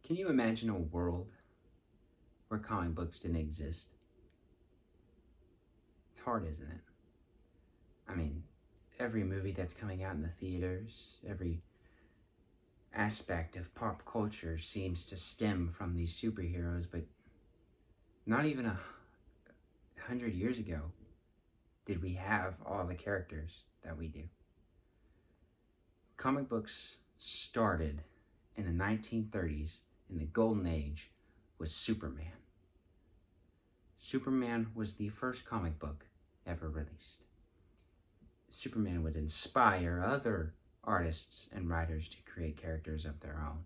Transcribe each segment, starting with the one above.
Can you imagine a world where comic books didn't exist? It's hard, isn't it? I mean, every movie that's coming out in the theaters, every aspect of pop culture seems to stem from these superheroes, but not even 100 years ago did we have all the characters that we do. Comic books started in the 1930s in the golden age with Superman. Superman was the first comic book ever released. Superman would inspire other artists and writers to create characters of their own.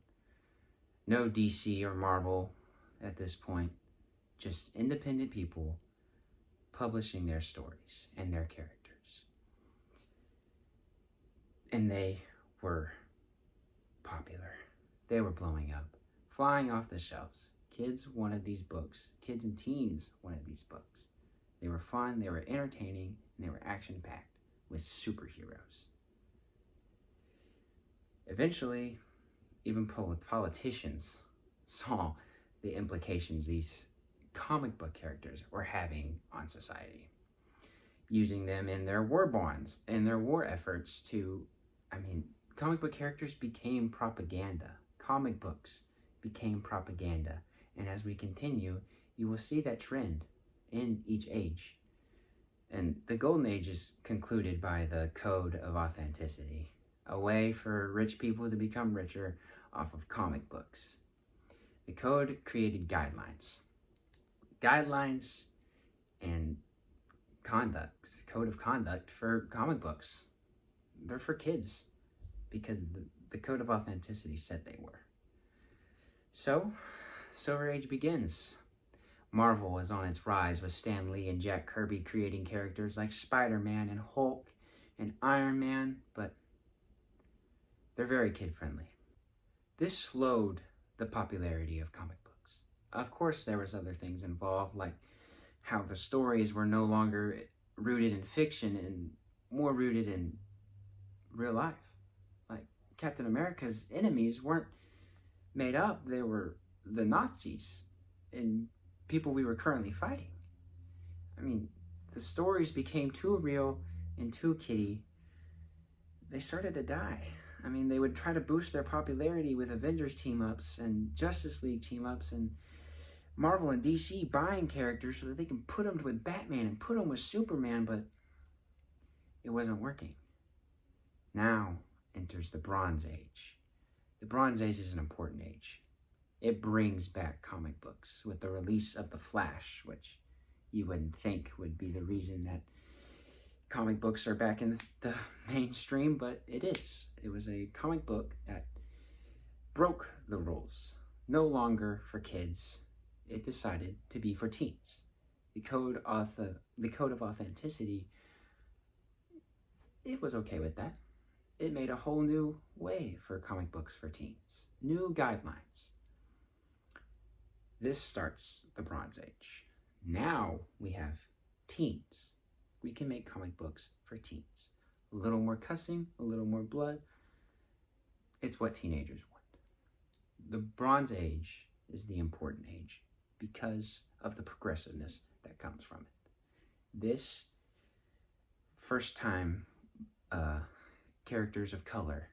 No DC or Marvel at this point, just independent people publishing their stories and their characters. And they were popular. They were blowing up, flying off the shelves. Kids wanted these books. Kids and teens wanted these books. They were fun, they were entertaining, and they were action-packed with superheroes. Eventually, even politicians saw the implications these comic book characters were having on society, using them in their war bonds and their war efforts to, comic book characters became propaganda. Comic books became propaganda. And as we continue, you will see that trend in each age. And the golden age is concluded by the code of authenticity, a way for rich people to become richer off of comic books. The code created guidelines. Guidelines and conducts, code of conduct for comic books. They're for kids because the code of authenticity said they were. So, Silver Age begins. Marvel is on its rise with Stan Lee and Jack Kirby creating characters like Spider-Man and Hulk and Iron Man, but they're very kid-friendly. This slowed the popularity of comic books. Of course, there was other things involved, like how the stories were no longer rooted in fiction and more rooted in real life. Like Captain America's enemies weren't made up, they were the Nazis and people we were currently fighting. The stories became too real and too kiddie. They started to die. They would try to boost their popularity with Avengers team-ups and Justice League team-ups and Marvel and DC buying characters so that they can put them with Batman and put them with Superman, but it wasn't working. Now enters the Bronze Age. The Bronze Age is an important age. It brings back comic books with the release of The Flash, which you wouldn't think would be the reason that comic books are back in the mainstream, but it is. It was a comic book that broke the rules. No longer for kids. It decided to be for teens. The code of authenticity, it was okay with that. It made a whole new way for comic books for teens. New guidelines. This starts the Bronze Age. Now we have teens. We can make comic books for teens. A little more cussing, a little more blood. It's what teenagers want. The Bronze Age is the important age because of the progressiveness that comes from it. This first time characters of color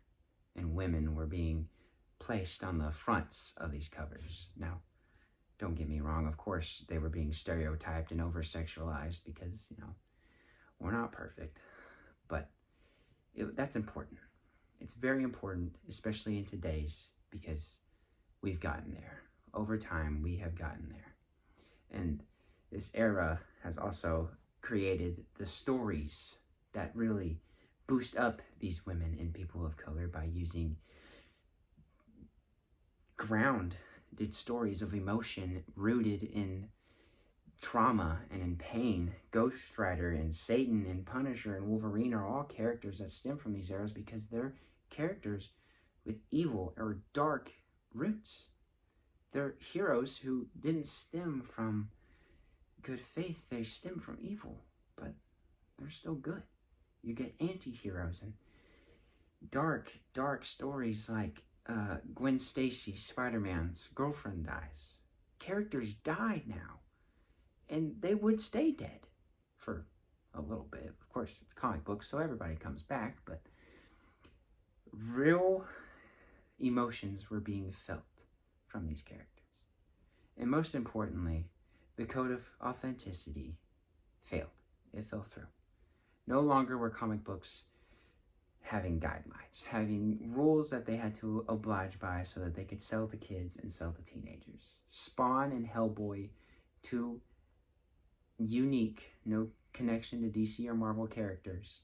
and women were being placed on the fronts of these covers. Now, don't get me wrong, of course, they were being stereotyped and over-sexualized because, we're not perfect. But that's important. It's very important, especially in today's, because we've gotten there. Over time, we have gotten there. And this era has also created the stories that really boost up these women and people of color by using grounded stories of emotion rooted in trauma and in pain. Ghost Rider and Satan and Punisher and Wolverine are all characters that stem from these eras because they're characters with evil or dark roots. They're heroes who didn't stem from good faith, they stem from evil, but they're still good. You get anti-heroes and dark stories like Gwen Stacy, Spider-Man's girlfriend, dies. Characters died now, and they would stay dead for a little bit. Of course, it's comic books, so everybody comes back, but real emotions were being felt from these characters. And most importantly, the code of authenticity failed. It fell through. No longer were comic books having guidelines, having rules that they had to oblige by so that they could sell to kids and sell to teenagers. Spawn and Hellboy, two unique, no connection to DC or Marvel characters,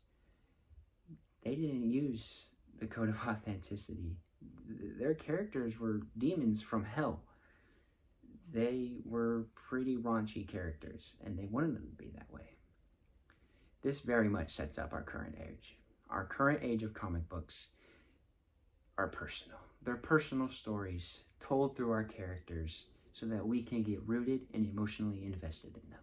they didn't use the code of authenticity. Their characters were demons from hell. They were pretty raunchy characters, and they wanted them to be that way. This very much sets up our current age. Our current age of comic books are personal. They're personal stories told through our characters so that we can get rooted and emotionally invested in them.